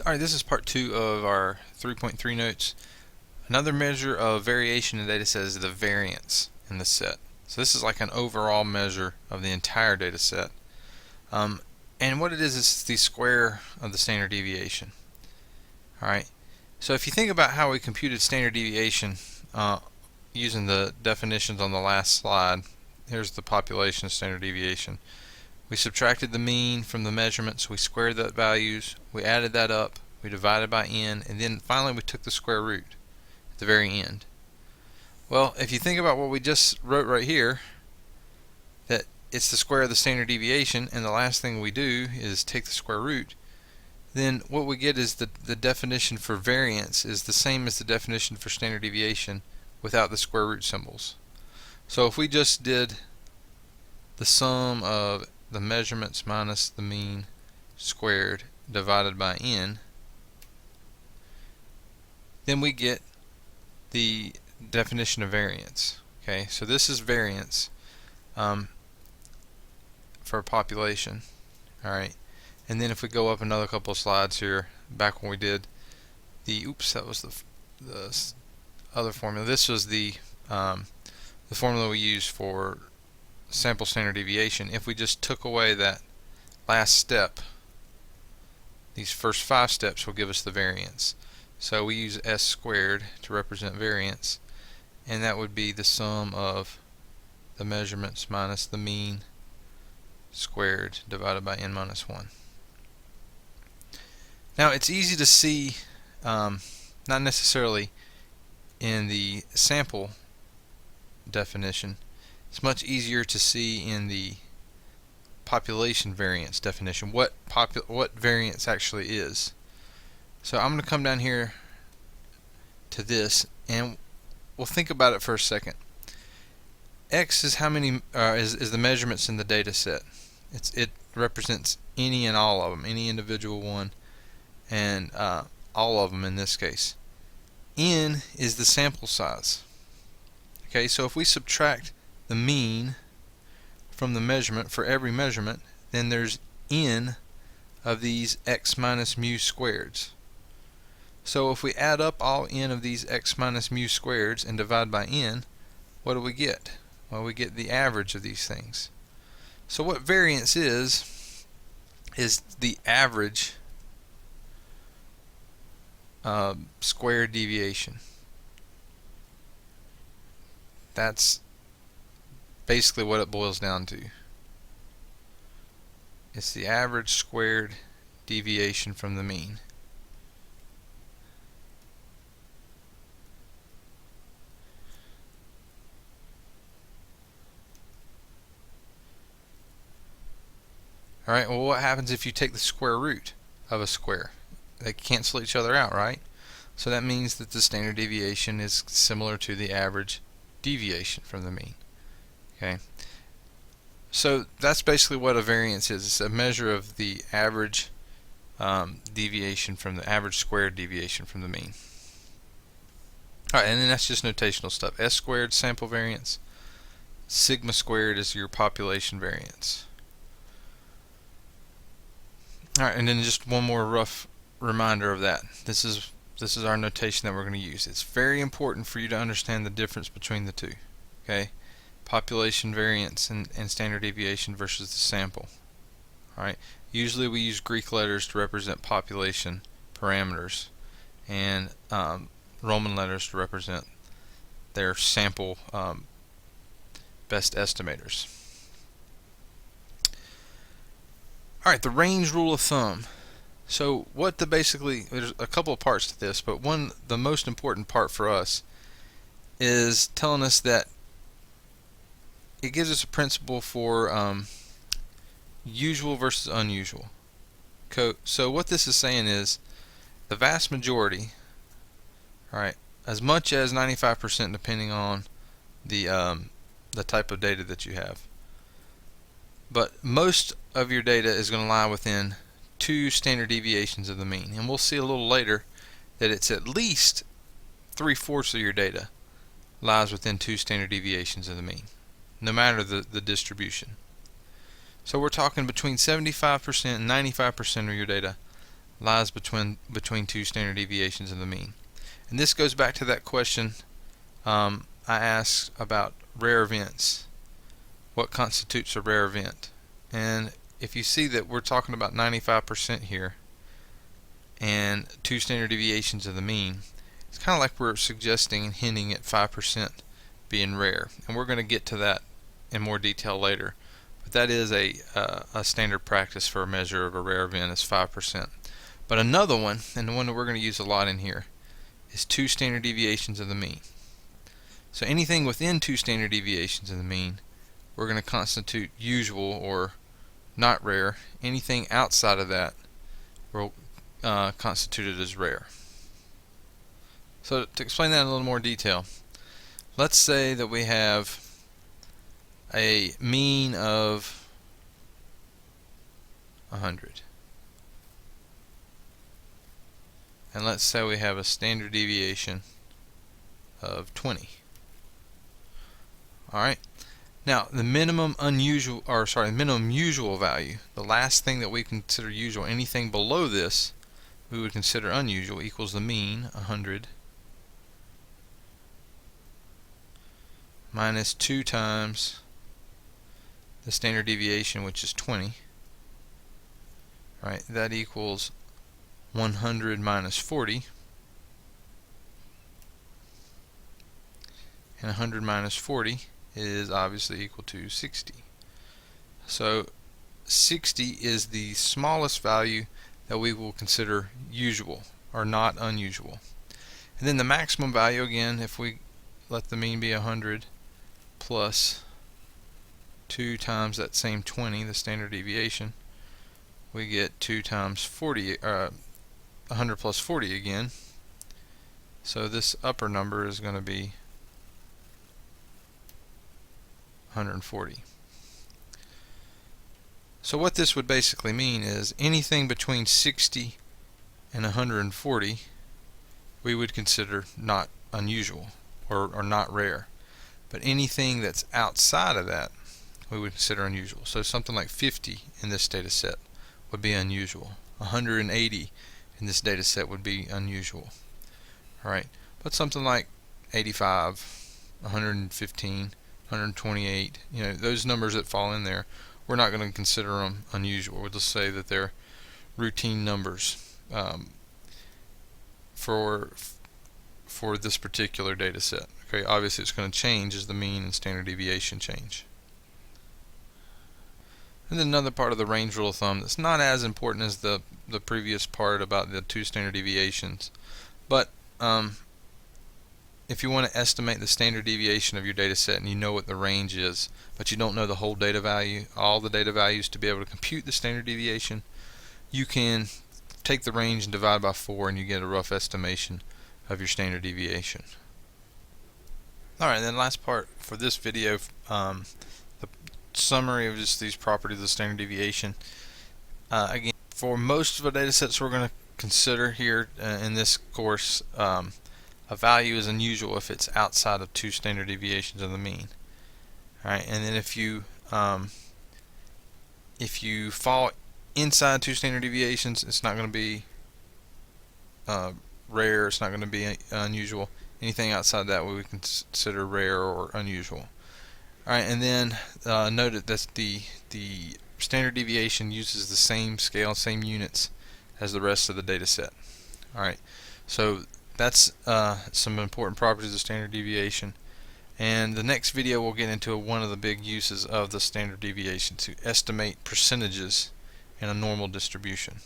Alright, this is part 2 of our 3.3 notes. Another measure of variation in data set is the variance in the set. So this is like an overall measure of the entire data set. And what it is the square of the standard deviation. Alright, so if you think about how we computed standard deviation using the definitions on the last slide, here's the population standard deviation. We subtracted the mean from the measurements, we squared the values, we added that up, we divided by n, and then finally we took the square root at the very end. Well, if you think about what we just wrote right here, that it's the square of the standard deviation, and the last thing we do is take the square root, then what we get is the definition for variance is the same as the definition for standard deviation without the square root symbols. So if we just did the sum of the measurements minus the mean squared divided by n, then we get the definition of variance. Okay, so this is variance for a population. Alright, and then if we go up another couple of slides here, back when we did the, that was the other formula. This was the formula we used for sample standard deviation. If we just took away that last step, these first 5 steps will give us the variance. So we use s squared to represent variance, and that would be the sum of the measurements minus the mean squared divided by n minus 1. Now it's easy to see, not necessarily in the sample definition, it's much easier to see in the population variance definition what variance actually is. So I'm going to come down here to this, and we'll think about it for a second. X is how many is the measurements in the data set. It represents any and all of them, any individual one, and all of them in this case. N is the sample size. Okay, so if we subtract the mean from the measurement for every measurement, then there's n of these x minus mu squareds. So if we add up all n of these x minus mu squareds and divide by n, what do we get? Well, we get the average of these things. So what variance is the average squared deviation. That's basically what it boils down to. It's the average squared deviation from the mean. Alright, well, what happens if you take the square root of a square? They cancel each other out, right? So that means that the standard deviation is similar to the average deviation from the mean. Okay, so that's basically what a variance is. It's a measure of the average deviation from the average squared deviation from the mean. Alright, and then that's just notational stuff. S squared sample variance, sigma squared is your population variance. Alright, and then just one more rough reminder of that. This is our notation that we're going to use. It's very important for you to understand the difference between the two. Okay, population variance and standard deviation versus the sample. Alright, usually we use Greek letters to represent population parameters, and Roman letters to represent their sample best estimators. Alright, the range rule of thumb. So there's a couple of parts to this, but the most important part for us is telling us that it gives us a principle for usual versus unusual. So what this is saying is the vast majority, alright, as much as 95% depending on the type of data that you have, but most of your data is going to lie within 2 standard deviations of the mean, and we'll see a little later that it's at least 3/4 of your data lies within 2 standard deviations of the mean, no matter the distribution. So we're talking between 75% and 95% of your data lies between two standard deviations of the mean. And this goes back to that question I asked about rare events. What constitutes a rare event? And if you see that we're talking about 95% here and two standard deviations of the mean, it's kind of like we're suggesting and hinting at 5% being rare. And we're going to get to that in more detail later. But that is a standard practice for a measure of a rare event is 5%. But another one, and the one that we're going to use a lot in here, is two standard deviations of the mean. So anything within two standard deviations of the mean, we're going to constitute usual or not rare. Anything outside of that, we'll constitute it as rare. So to explain that in a little more detail, let's say that we have a mean of 100. And let's say we have a standard deviation of 20. Alright. Now the minimum minimum usual value, the last thing that we consider usual, anything below this we would consider unusual, equals the mean, 100, minus 2 times the standard deviation, which is 20. Right, that equals 100 minus 40, and 100 minus 40 is obviously equal to 60. So 60 is the smallest value that we will consider usual or not unusual. And then the maximum value, again, if we let the mean be 100 plus 2 times that same 20, the standard deviation, we get 2 times 40, 100 plus 40 again. So this upper number is going to be 140. So what this would basically mean is anything between 60 and 140 we would consider not unusual or not rare. But anything that's outside of that we would consider unusual. So something like 50 in this data set would be unusual. 180 in this data set would be unusual. Alright, but something like 85, 115, 128, those numbers that fall in there, we're not going to consider them unusual. We'll just say that they're routine numbers for this particular data set. Okay, obviously it's going to change as the mean and standard deviation change. And then another part of the range rule of thumb that's not as important as the previous part about the two standard deviations, but if you want to estimate the standard deviation of your data set and you know what the range is, but you don't know the whole data value, all the data values to be able to compute the standard deviation, you can take the range and divide by 4 and you get a rough estimation of your standard deviation. Alright, then last part for this video, the summary of just these properties of the standard deviation. Again, for most of the data sets we're going to consider here in this course, a value is unusual if it's outside of two standard deviations of the mean. Alright, and then if you fall inside two standard deviations, it's not going to be rare, it's not going to be unusual. Anything outside that we would consider rare or unusual. Alright, and then note that the standard deviation uses the same scale, same units as the rest of the data set. Alright, so that's some important properties of standard deviation. And the next video we'll get into one of the big uses of the standard deviation to estimate percentages in a normal distribution.